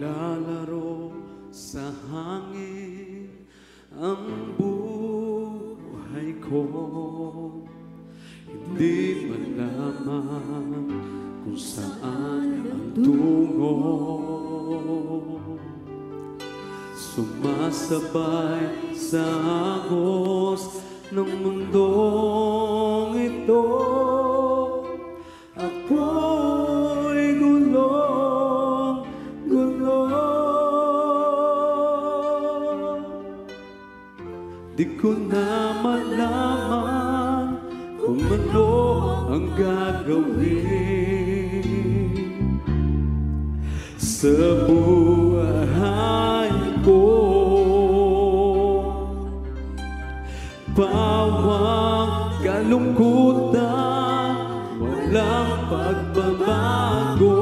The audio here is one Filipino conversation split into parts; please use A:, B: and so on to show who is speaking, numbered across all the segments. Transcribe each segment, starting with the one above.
A: Naglalaro sa hangin ang buhay ko, hindi malaman kung saan ang tungo. Sumasabay sa agos ng mundong ito, ako'y gulong-gulo. Di ko na malaman kung ano ang gagawin sa buhay ko. Bawang kalungkutan, walang pagbabago,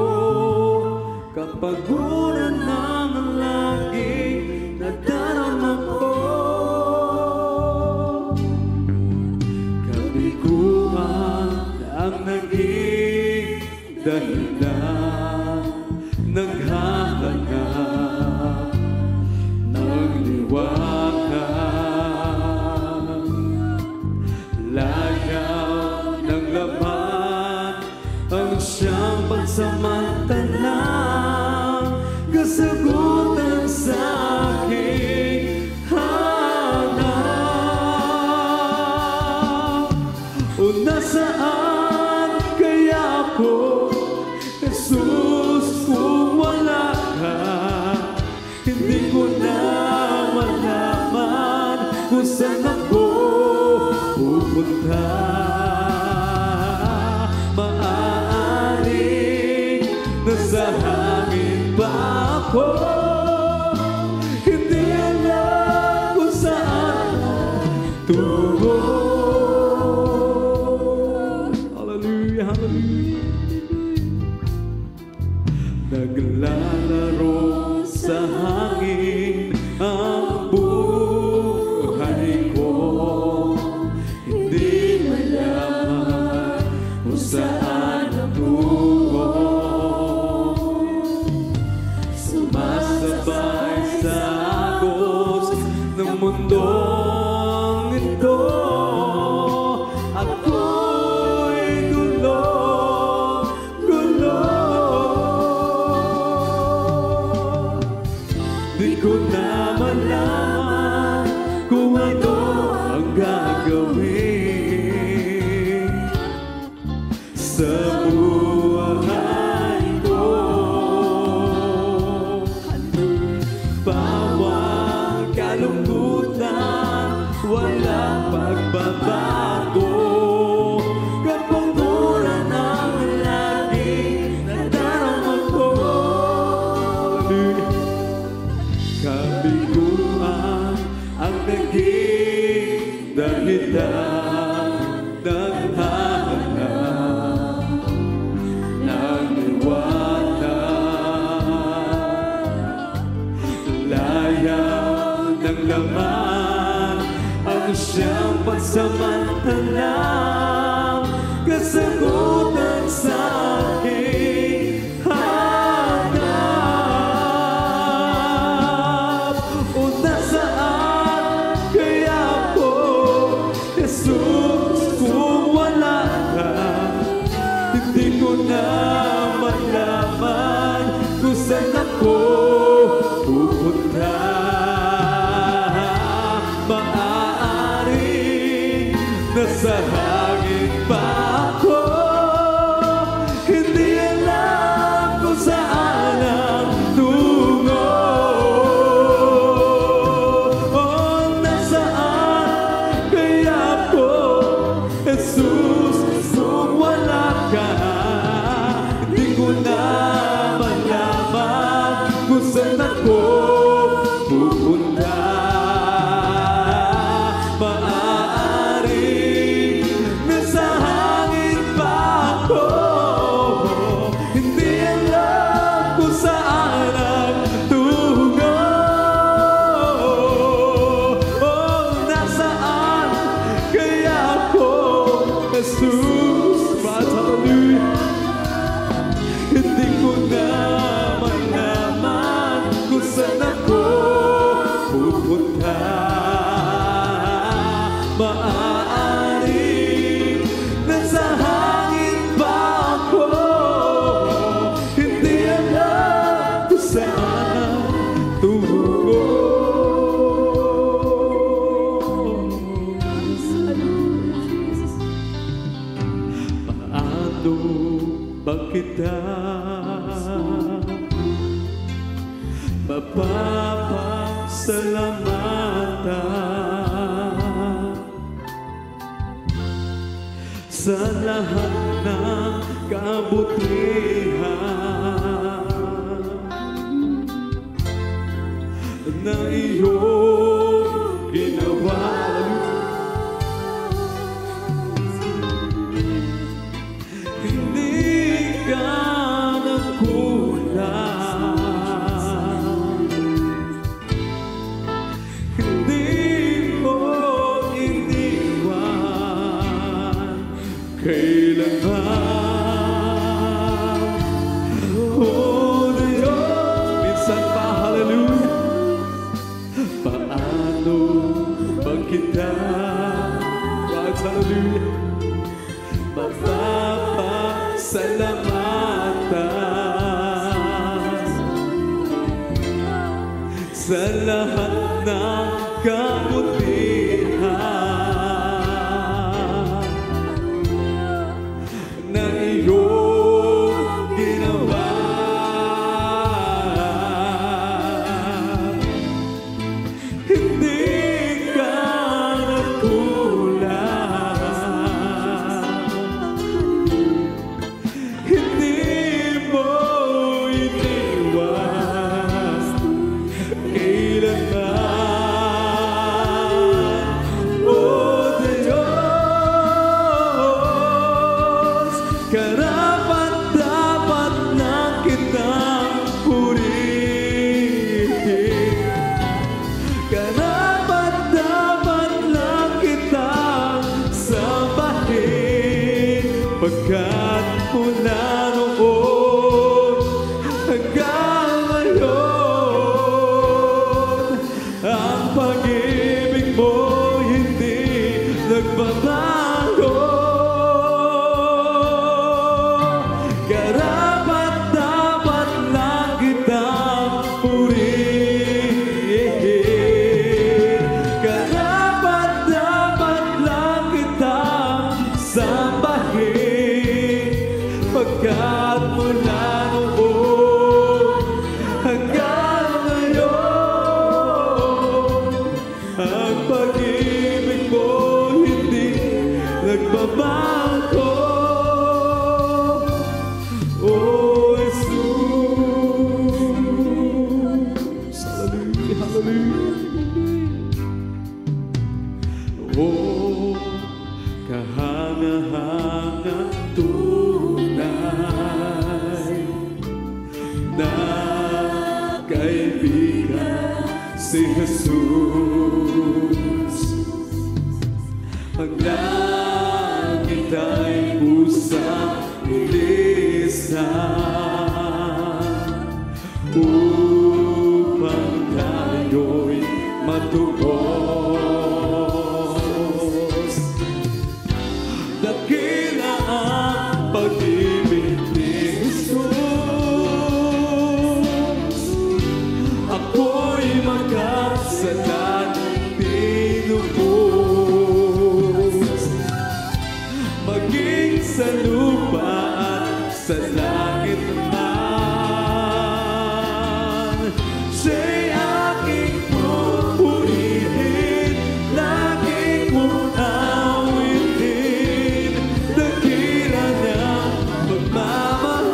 A: kapaguran ng laging nadarama ko. Kabiguan ang naging dahilan, naghahanap ng liwanag. Layaw ng laman ang siyang pansamantalang kasagutan sa aking hanap. O nasaan kaya ako, Jesus, kung wala ka? Hindi ko na malaman kung saan ako pupunta. Maaaring nasa hangin pa ako, hindi alam kung saan tungo. Hallelujah, hallelujah. Naglalaro sa hangin ang buhay ko, hindi malaman kung saan ang tungo. Sumasabay sa agos ng mundong ito, ako'y gulong-gulo. Di ko na malaman kung ano ang gagawin sa buhay ko. Bawang kalungkutan, walang pagbabago, kapaguran ang laging nadarama ko. Kabiguan ang naging dahilan, naghahanap ng liwanag. Layaw ng laman ang siyang pansamantalang kasagutan sa aking hanap. O nasaan kaya ako, Jesus, kung wala ka? Hindi ko na malaman kung saan ako pupunta. Maaaring nasa hangin pa ako, hindi alam kung saan ang tungo. O nasaan kaya ako, Jesus, kung wala ka? Hindi ko na malaman kung saan ako pupunta. Maaaring nasa hangin Paano ba kita mapapasalamatan sa lahat ng kabutihan na iyong ginawa. Kailanman, oh Diyos, minsan pa, hallelujah. Paano ba kita, hallelujah, mapapasalamatan sa lahat ng kabutihan na iyong ginawa. Hindi ka nagkulang, hindi mo iniwan kailanman, oh Diyos. Karapat-dapat lang kitang purihin, karapat-dapat lang kitang sambahin, pagkat mula noon hanggang ngayon ang pag-ibig mo hindi nagbabago. Karapat-dapat lang kitang purihin, karapat-dapat lang kitang sambahin, pagkat mula noon hanggang ngayon ang pag-ibig mo hindi nagbabago. Oh Jesus, hallelujah, hallelujah. Oh, kahanga-hangang tunay na kaibigan si Jesus. Ang langit ay pusang ilisan upang tayo'y matubos. Dakila ang pag-ibig ni Jesus. Ako'y makasalanan tinubos, maging sa lupa at sa langit man. Siya'y aking pupurihin, laging mong awitin, dakila niyang pagmamahal.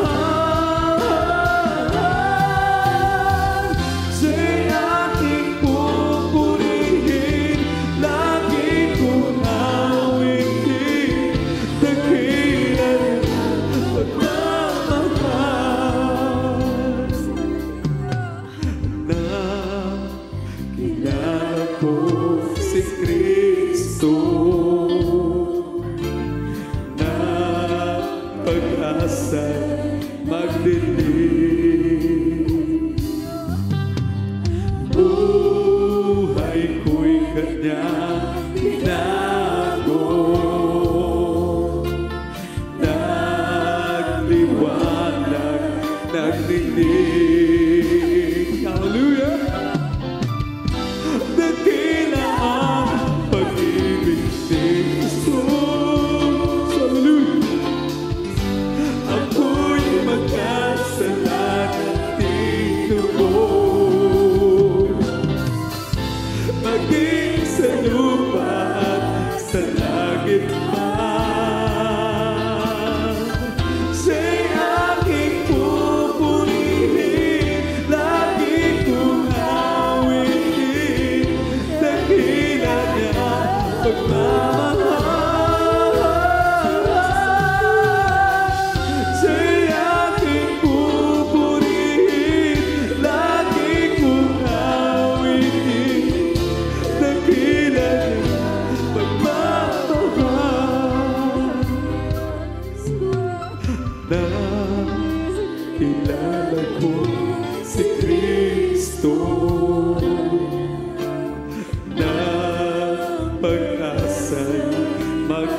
A: Siya'y aking pupurihin, laging mong awitin, dakila niyang pagmamahal.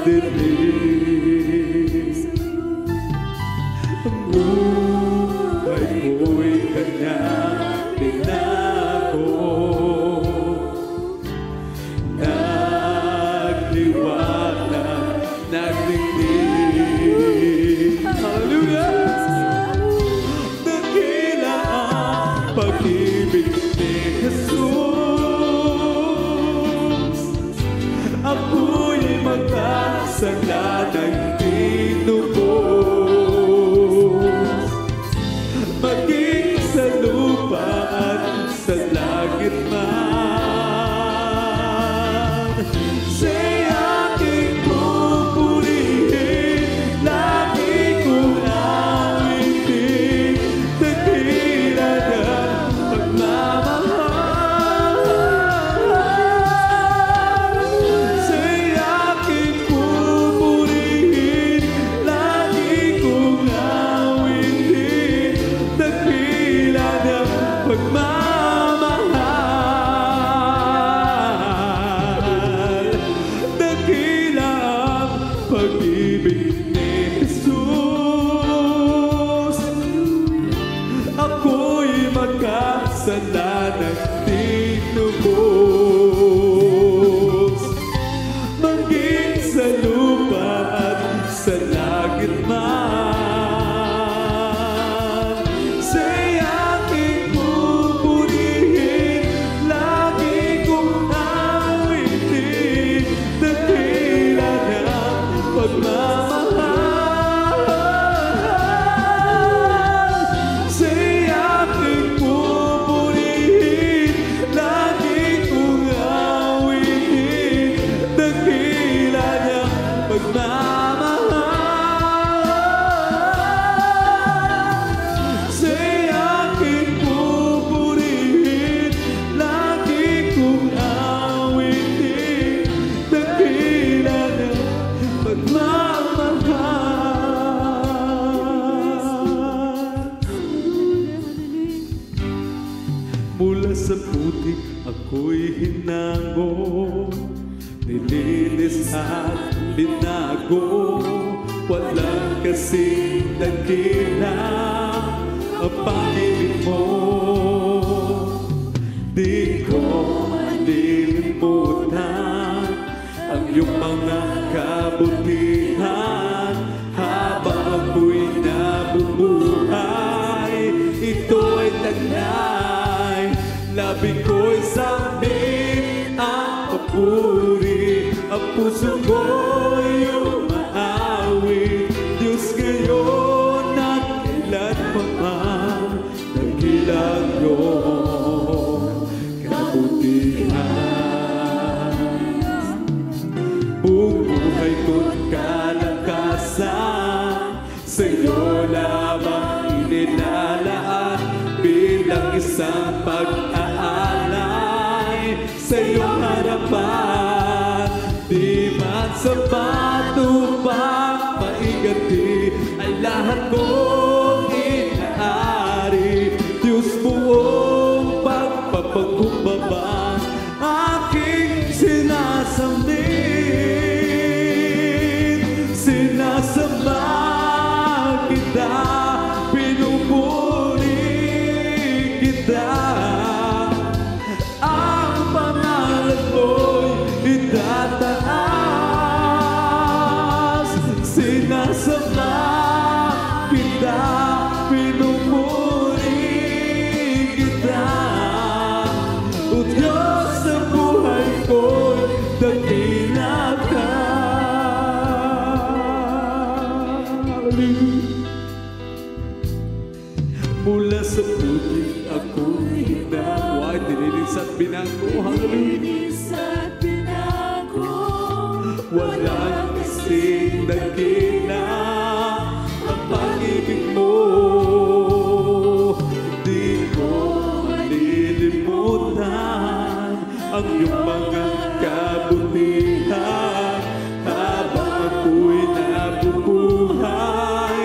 A: dilim. Ang buhay ko'y kanyang binago. Nagliwanag, nagdilim. Hallelujah! Dakila ang pag-ibig ni Jesus. Ako'y magkasala ng tinubos. Maging sa lupa at sa langit man, siya'y aking pupurihin, lagi kong awitin, dakila ng pagmamahal. Siya'y aking pupurihin, lagi kong awitin, dakila ng pagmamahal. Dakila ang pag-ibig ni Jesus. Ako'y magkasala ng tinubos. Maging sa lupa at sa langit man, siya'y aking pupurihin, lagi kong awitin, dakila ng pagmamahal. Siya'y aking pupurihin, lagi kong awitin, dakila ng pagmamahal. Siya'y aking pupurihin, lagi kong awitin, dakila ng pagmamahal. Mula sa putik ako'y hinango, nilinis at linago. Walang kasing dakila ang pag-ibig mo. Di ko malilimutan ang iyong mga kabutihan. Habang ako'y nabubuhay, ito'y taglay. Labi ko'y sambit ang papuri, ang puso ko'y umaawit. Diyos ngayon at kailanman, dakila ang iyong kabutihan. Buong buhay ko'y kalakasan, sa'yo lamang inilalaan, bilang isang pag-aalay sa iyong harapan. Di man sa patupang maigati ay lahat kong inaari. Diyos buong pagpapakumbaba, aking sinasambit. Sinasamba kita, pinupuri kita. Ang pangalan mo'y itataas. Sinasamba kita, pinupuri kita. O Diyos sa buhay ko'y dakila ka. Mula sa putik ako'y hinango, ay dinilis at binanggo. Hallelujah. Walang kasing dakila ang pag-ibig mo. Di ko malilimutan ang iyong mga kabutihan. Habang ako'y nabubuhay,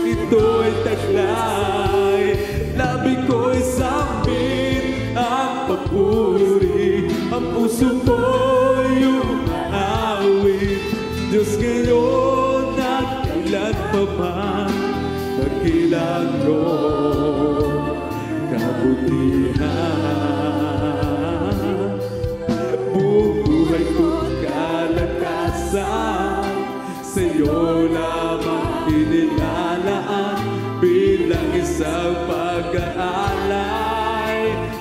A: ito'y taglay. Labi ko'y sambit ang papuri, ang puso ko'y umaawit. Diyos ngayon at kailan pa man, dakilang iyong kabutihan. Buhay ko't kalakasan, sa'yo lamang inilalaan, bilang isang pag-aalay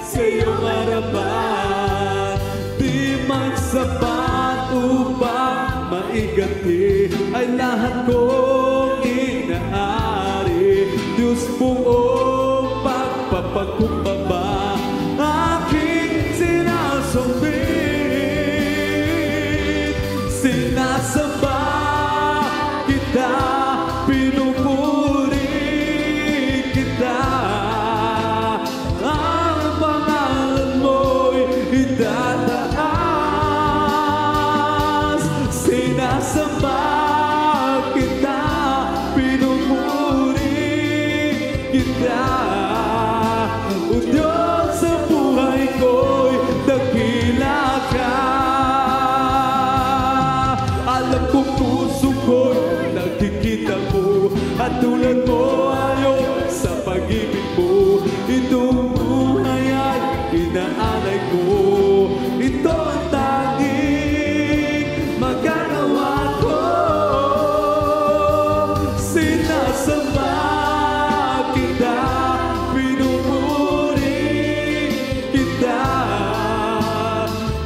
A: sa iyong harapan. Di man sapat upang maiganti ay lahat kong inaari. Diyos buong pagpapakumbaba, aking sinasambit. Sinasamba kita, pinupuri kita. Ang pangalan mo'y itataas. Sinasamba kita, pinupuri kita. O Diyos, sa buhay ko'y dakila ka. Alam kong puso ko'y nakikita mo, at tulad mo ayon sa pag-ibig mo. Itong buhay ay inaalay ko. Ito ang tanging magagawa ko. Sinasamba kita, pinupuri kita.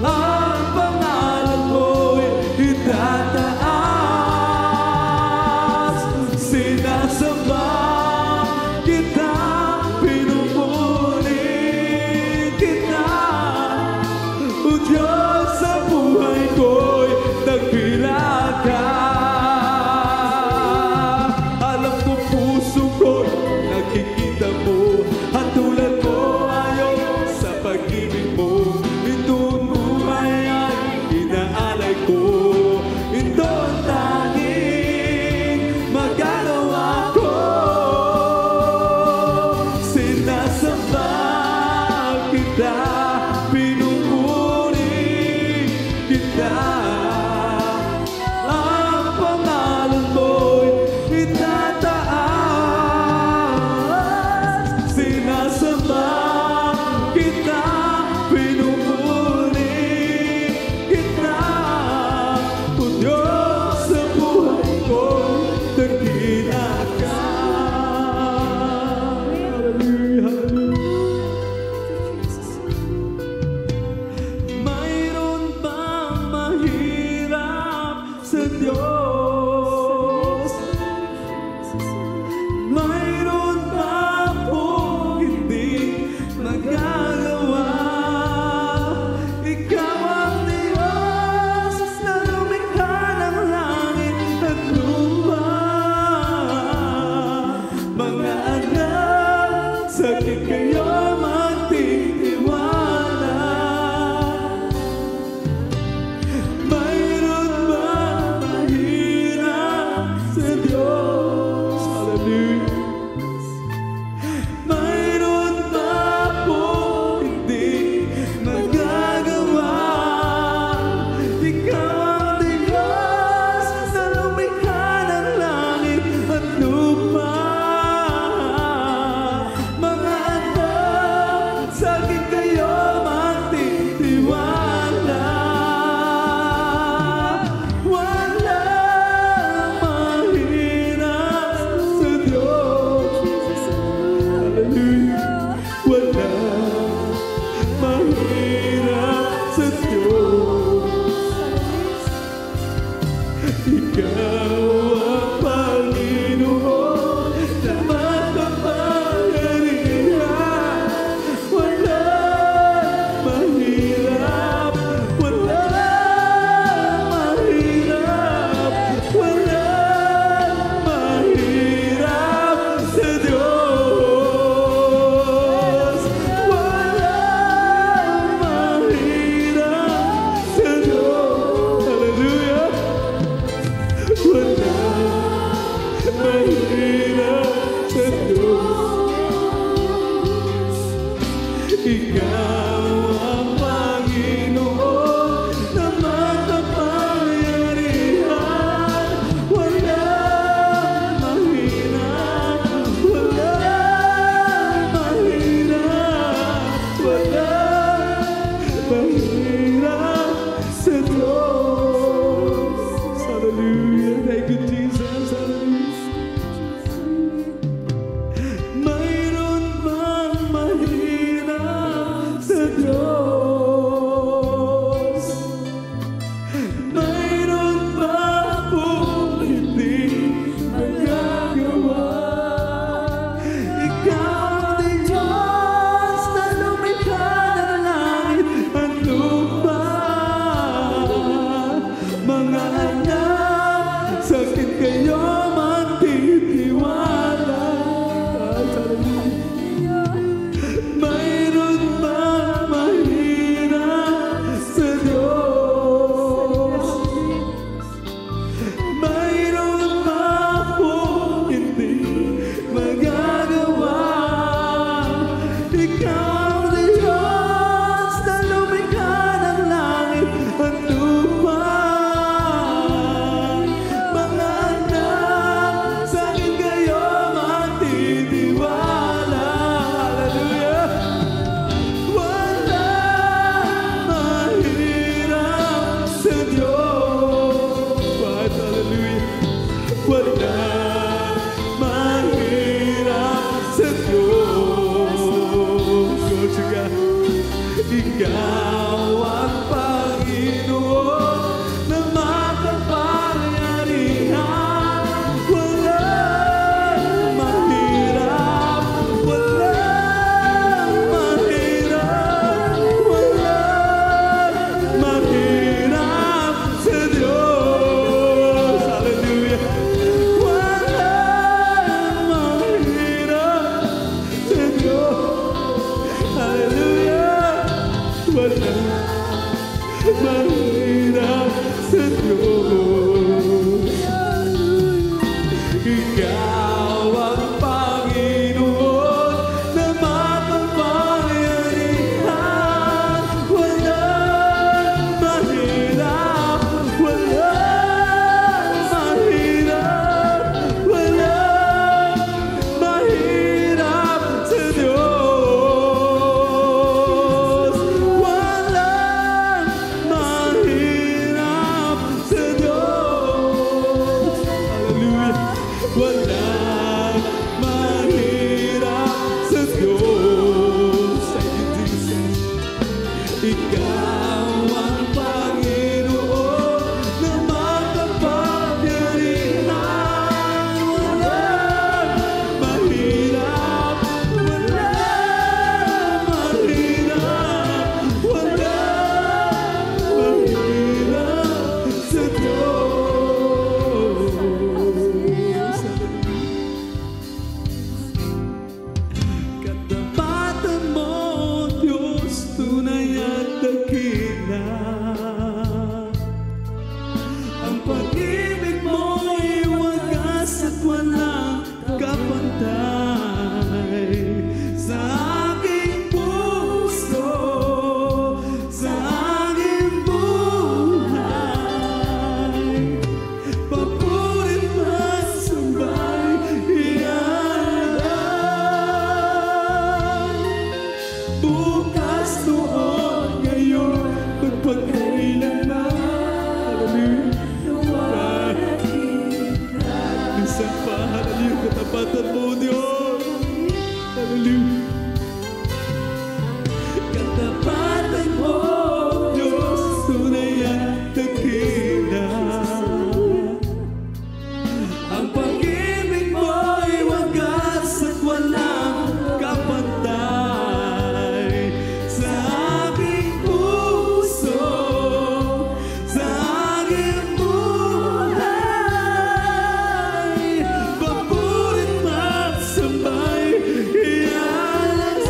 A: Ang pangalan mo'y itataas. Sinasamba walang mahirap sa Diyos. Lord, sige. Ikaw ang Panginoon na makapangyarihan. Walang mahirap, walang mahirap, walang mahirap sa Diyos. Hallelujah. Walang mahirap sa Diyos. Hallelujah. Walang mahirap sa Diyos. Ikaw ang Panginoon na makapangyarihan. Walang mahirap, walang mahirap, walang mahirap sa Diyos. Walang mahirap sa Diyos. Hallelujah. Walang mahirap sa Diyos. Thank you, Jesus. Ikaw ang Panginoon na makapangyarihan. Walang mahirap, walang mahirap, walang mahirap sa Diyos. Katapatan mo, Diyos, tunay at dakila. Ang pag-ibig mo'y wagas at walang kapantay. Sa aking puso, sa aking buhay, papurit at sambay ialay. Bukas, noon, ngayon, magpagkailanman. Minsan pa, hallelujah, katapatan mo, Diyos. Hallelujah. Katapatan mo, Diyos, tunay at dakila. Ang pag-ibig mo'y wagas at walang kapantay. Sa aking puso, sa aking buhay, papurit at sambay ialay.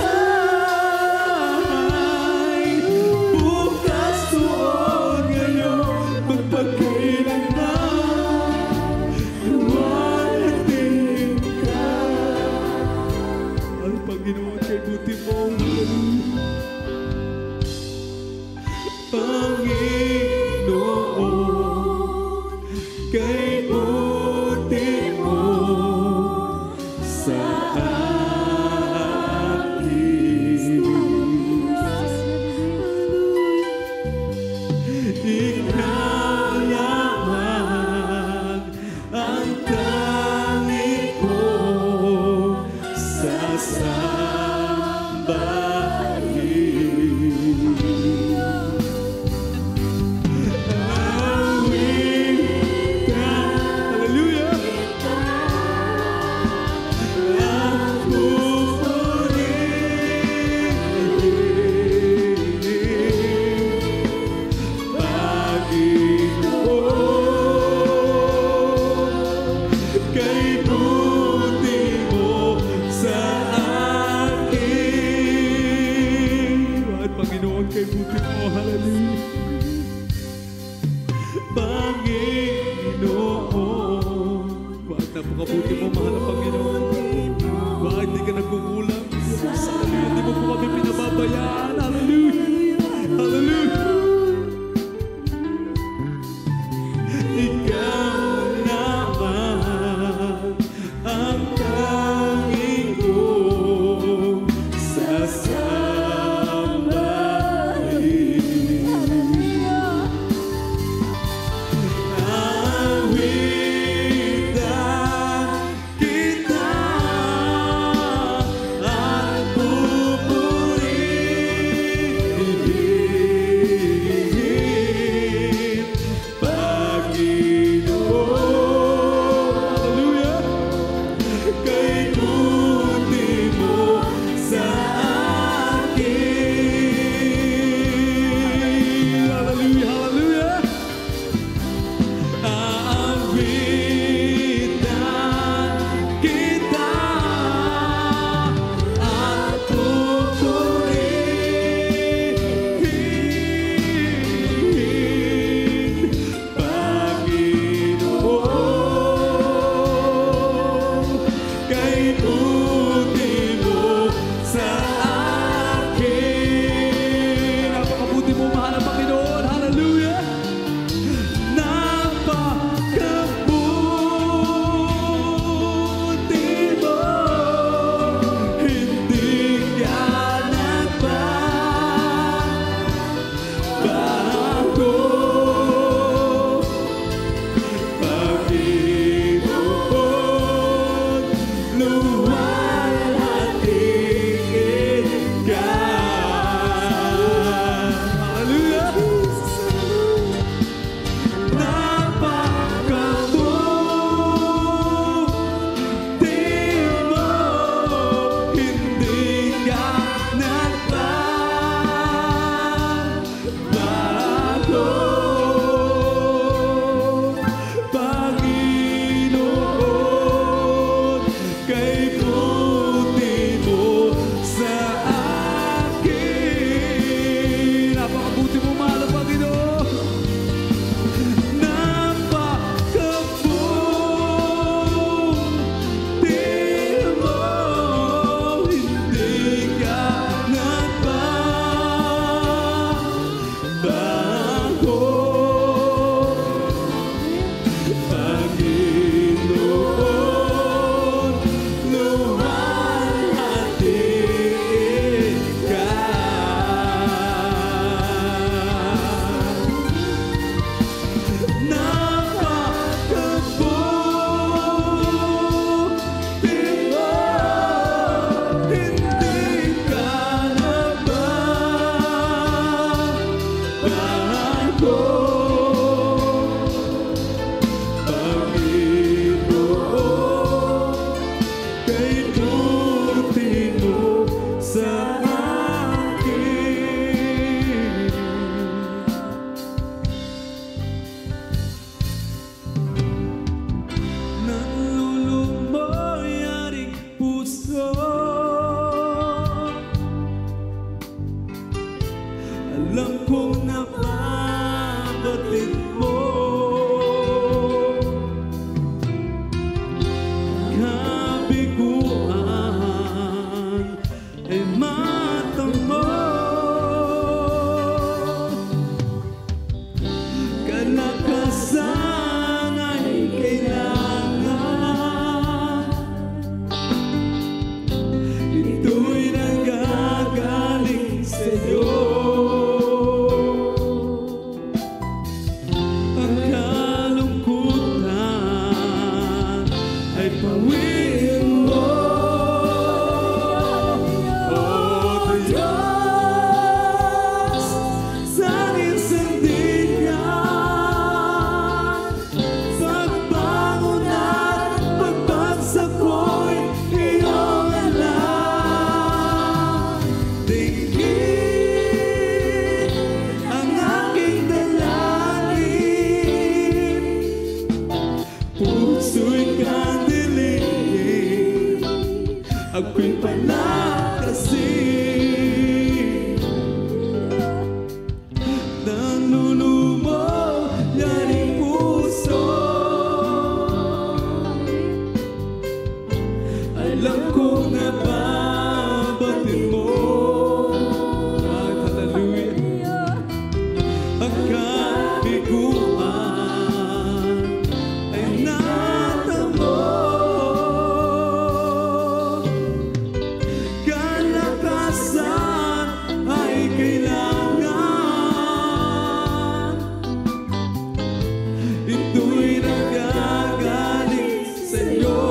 A: Bukas, noon, ngayon, magpagkailanman, luwalhatin ka. Ang Panginoon, kay buti mo. Panginoon, kay buti mo sa akin. Ikaw lamang ang tanging kong sasambahin. Awit ka, hallelujah, ang pupurihin, Panginoon, kay buti mo sa akin. Bakit, Panginoon, kay buti mo, hallelujah. Panginoon, bakit napakabuti mo, mahal na Panginoon? Bakit di ka nagkukulang? Hallelujah, di mo po kami pinababayaan. Hallelujah, hallelujah. Ikaw naman ang tanging kong sasambahin. Awit ay pawiin mo. O Diyos, sa aking sandigan, pagbangon at pagbagsak ko'y iyong alam. Dinggin ang aking dalangin, puso'y kandilim, ako'y palakasin. Nanulumo yaring puso, alam kong nababatid mo. Hallelujah. Ang kabiguan ay natamo, kalakasan ay kailangan. Ito'y nanggagaling sa'yo.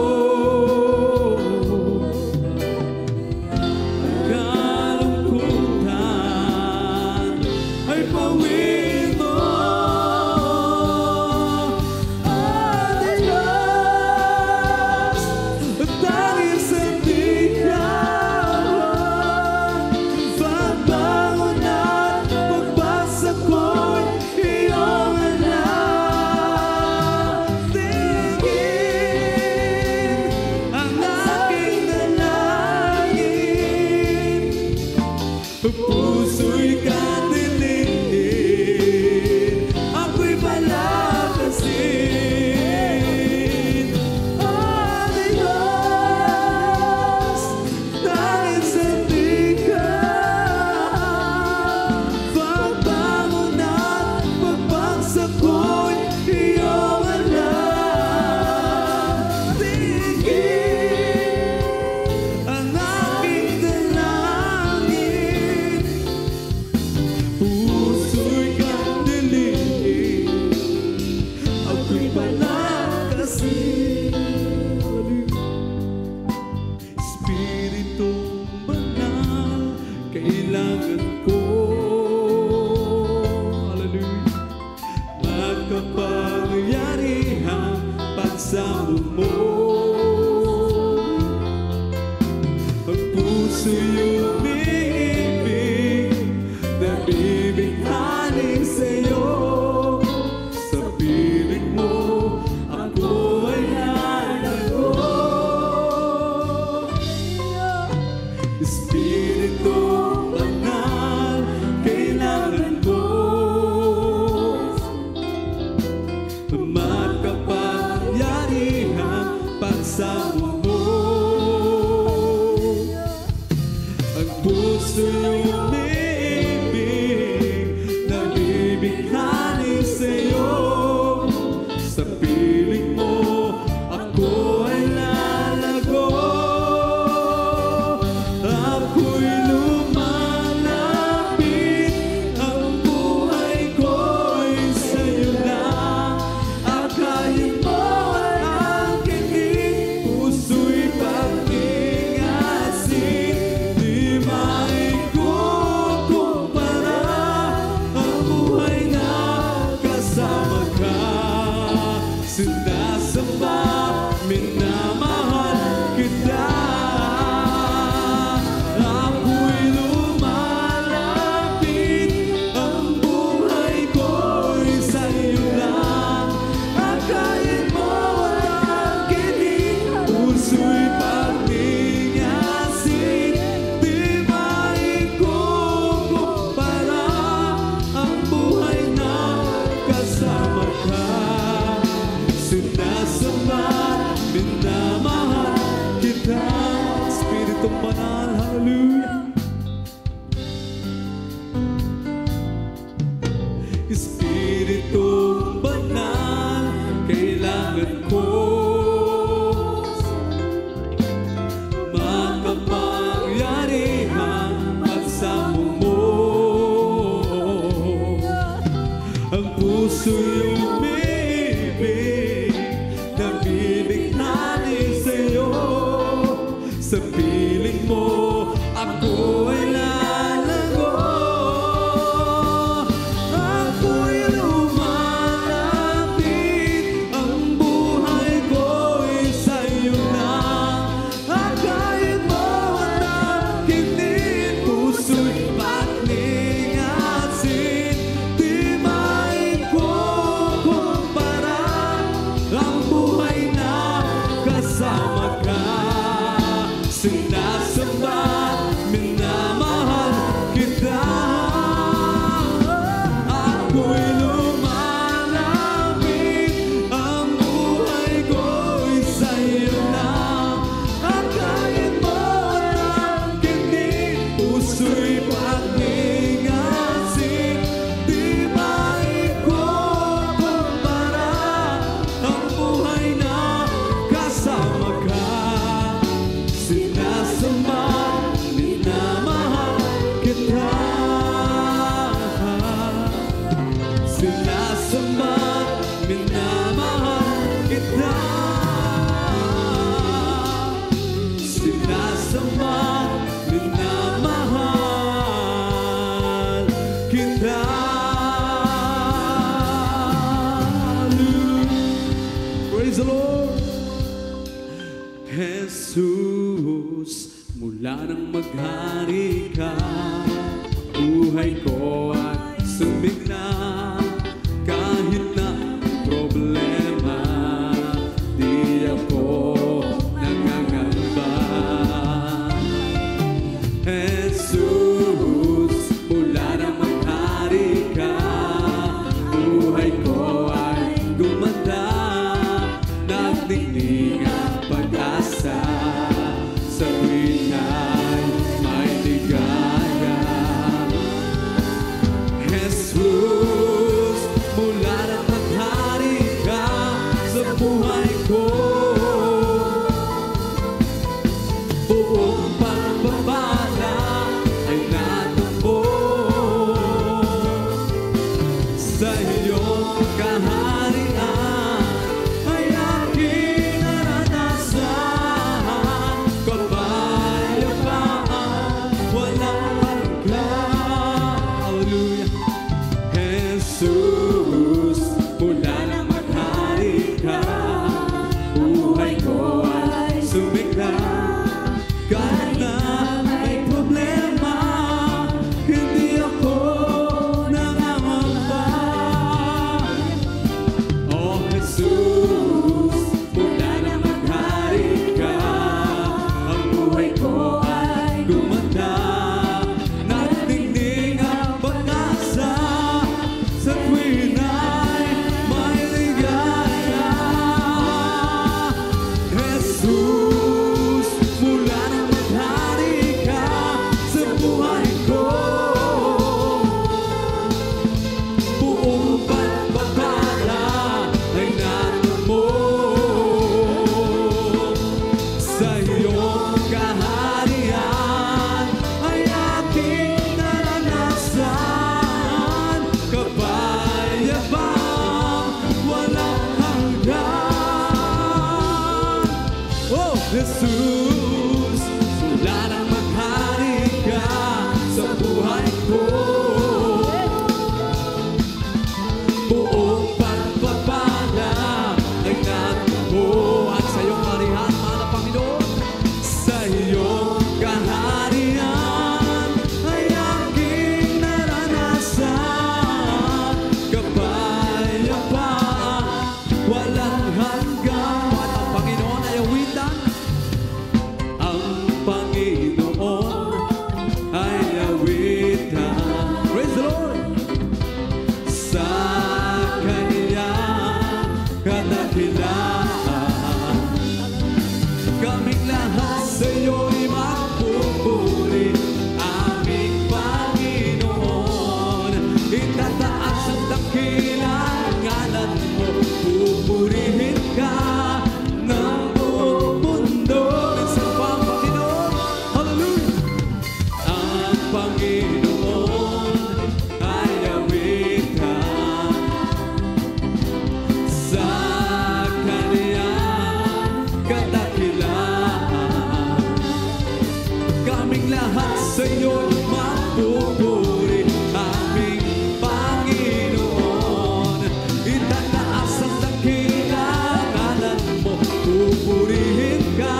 A: Ang kalungkutan ay pawiin mo. At Diyos, tanging sandigan, pagbangon at pagbagsak ko'y iyong alam. Dinggin ang aking dalangin, puso'y kandilim, ako'y palakasin. O Diyos, tanging sandigan, pagbangon at pagbagsak ko'y iyong alam. Dinggin ang aking dalangin, puso'y kandilim, ako'y palakasin. Espiritu banal, kailangan ko. Hallelujah. Magkapangyarihang pagsamo mo. Ang puso'y umiibig, nabibighanin sa'yo. Sa piling mo, ako ay lalago. Espiritu banal, kailangan ko. Magkapangyarihang pagsamo mo. Ang puso'y umiibig, nabibighanin sa'yo. Sa piling mo, ako ay lalago. Ako'y lumalapit, ang buhay ko'y sa'yo lang. Akayin mo ay aking puso'y pag-ingasin. Di maikukumpara ang buhay na kasama ka. Sinasamba, minamahal kita. Ako'y lumalapit, ang buhay ko'y sa'yo lang. Akayin mo ang aking puso'y pag-ingasin. Di maikukumpara ang buhay na kasama ka. Sinasamba, minamahal kita. Espiritu banal, hallelujah. Espiritu banal, kailangan ko. Makapangyarihang pagsamo mo. Ang puso'y umiibig, nabibighanin kasama ka. Sinasamba, minamahal kita. Ako'y lumalapit, ang buhay ko'y sa'yo lang. Akayin mo ng kinig, puso'y pag-ingasin. Di maikukumpara ang buhay na kasama ka. Sinasamba, minamahal kita. Sinasamba, minamahal kita. Sinasamba, minamahal kita. Praise the Lord. Jesus, mula nang maghari ka, buhay ko ay sumigla. Kahit na problema, di ako nangangamba. Jesus, mula nang maghari ka, buhay ko ay gumanda. Nagdingning ang pag-asa, sa tuwing ay may ligaya. Jesus, mula nang maghari ka sa buhay ko, buong pagpapala ay natakbo. Sa iyong kaharian ay aking naranasan. Kapayapaan, walang hanggan. Hallelujah. Jesus, mula nang maghari ka, buhay ko ay sumigla. Kahit na may problema, hindi ako nangangamba. Oh Jesus, mula nang maghari ka, ang buhay ko ay gumanda. Nagdingning ang pag-asa, sa tuwing ay may ligaya. Jesus, mula nang maghari ka sa buhay ko, buong pagpapala ay natakbo. Sa iyong kaharian ay aking naranasan. Kapayapaan, walang hanggan. Oh, Jesus, mula nang maghari ka sa buhay ko, buong pagpapala ay natakbo. At sa iyong kaharian, mahal na Panginoon, sa iyong kaharian ay aking naranasan. Kapayapaan, walang hanggan. At ang Panginoon ay awitan. Ang Panginoon ay awitan. Praise the Lord. Sa Kanyang kadakilaan, kaming lahat sa iyo'y magpupuri. Aming Panginoon, itataas ang dakilang ngalan mo. Pupurihin ka ng buong mundo. Minsan pa ang Panginoon, hallelujah. Ang Panginoon ay awitan. Sa Kanyang kadakilaan, kaming lahat sa iyo'y magpupuri. Aming Panginoon, itataas ang dakilang ngalan mo. Pupurihin ka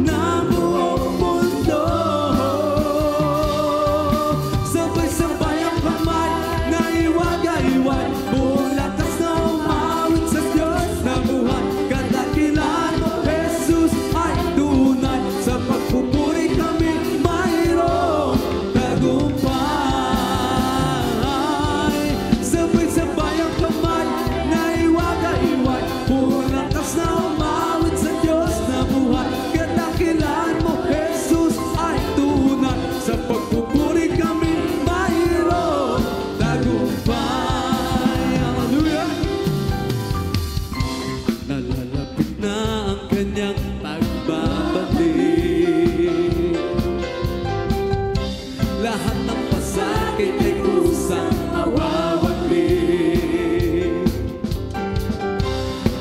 A: ng buong mundo. Sabay-sabay ang kamay na iwag-iwag, buong lakas na umawit sa Diyos na buhay. Kadakilaan mo, Jesus. kanyang pagbabalik. Lahat ng pasakit ay kusang mawawalik.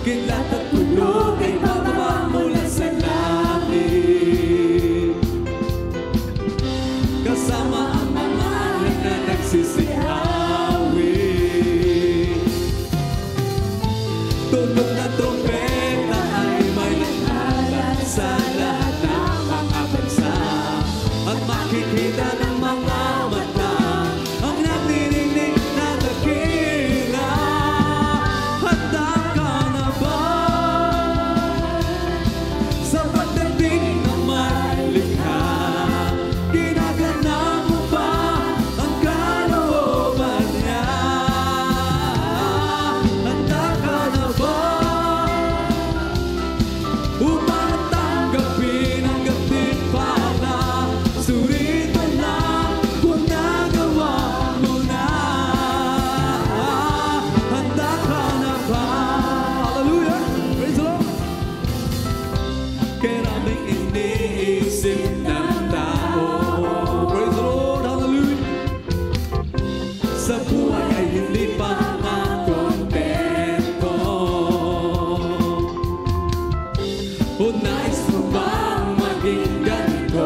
A: Kilat at tulog ay bababa mula sa langit, kasama ang mga alay na nagsisihawi. Tunog na trompeta ay may naghalat sa lahat ng mga bansa, at makikita ng mga mata ang nagdirinig na dakila. Handa ka na ba sa pagdating ng may likha? Ginaganap mo ba ang kalooban niya? Handa ka na ba upang tanggapin ang gantimpala? Suriin mo lang kung nagawa mo na. Handa ka na ba? Hallelujah! Praise the Lord! Karaming iniisip ng tao, praise the Lord, hallelujah, sa buhay ay hindi pa makontento. O nais mo bang maging ganito?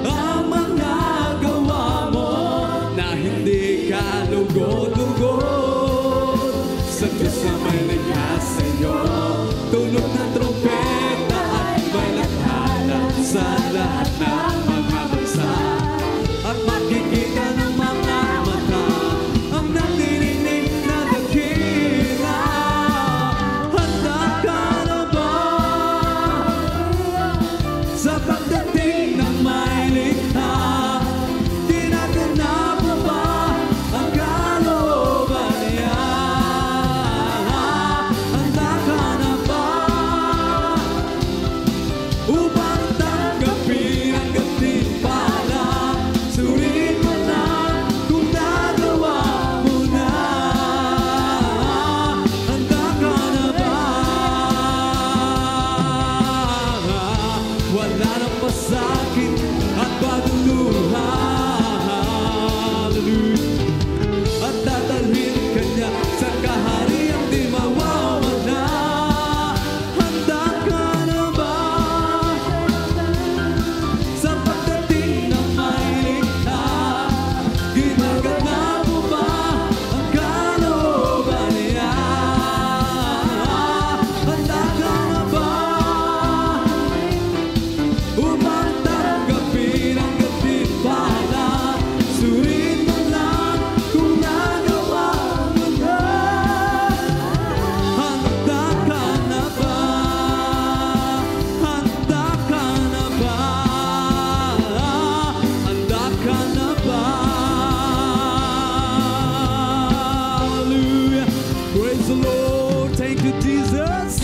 A: Ang mga gawa mo na hindi ka lugod-lugod sa Diyos na may likha sa'yo. Tunog ng trompeta ay may lakhala sa lahat ng mga bansa, at makikita ng mga mata ang nagdirinig na dakila. Handa ka na ba sa pagdating ng may likha? Ginaganap mo ba ang kalooban niya? Handa ka na ba upang tanggapin ang gantimpala? Suriin mo lang kung nagawa mo na. Handa ka na ba? Wala nang pasakit at bagong luha, hallelujah, at dadalhin ka niya sa kahariang di mawawala. Handa ka na ba sa pagdating ng may likha? Ginaganap mo ba ang kalooban niya? Handa ka na ba upang tanggapin ang gantimpala? Suriin mo lang kung nagawa mo na. Handa ka na ba? Handa ka na ba? Handa ka na ba? Hallelujah! Praise the Lord! Thank you, Jesus!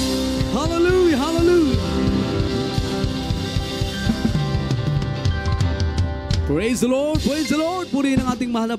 A: Hallelujah! Hallelujah! Praise the Lord! Praise the Lord! Purihin ang ating mahal na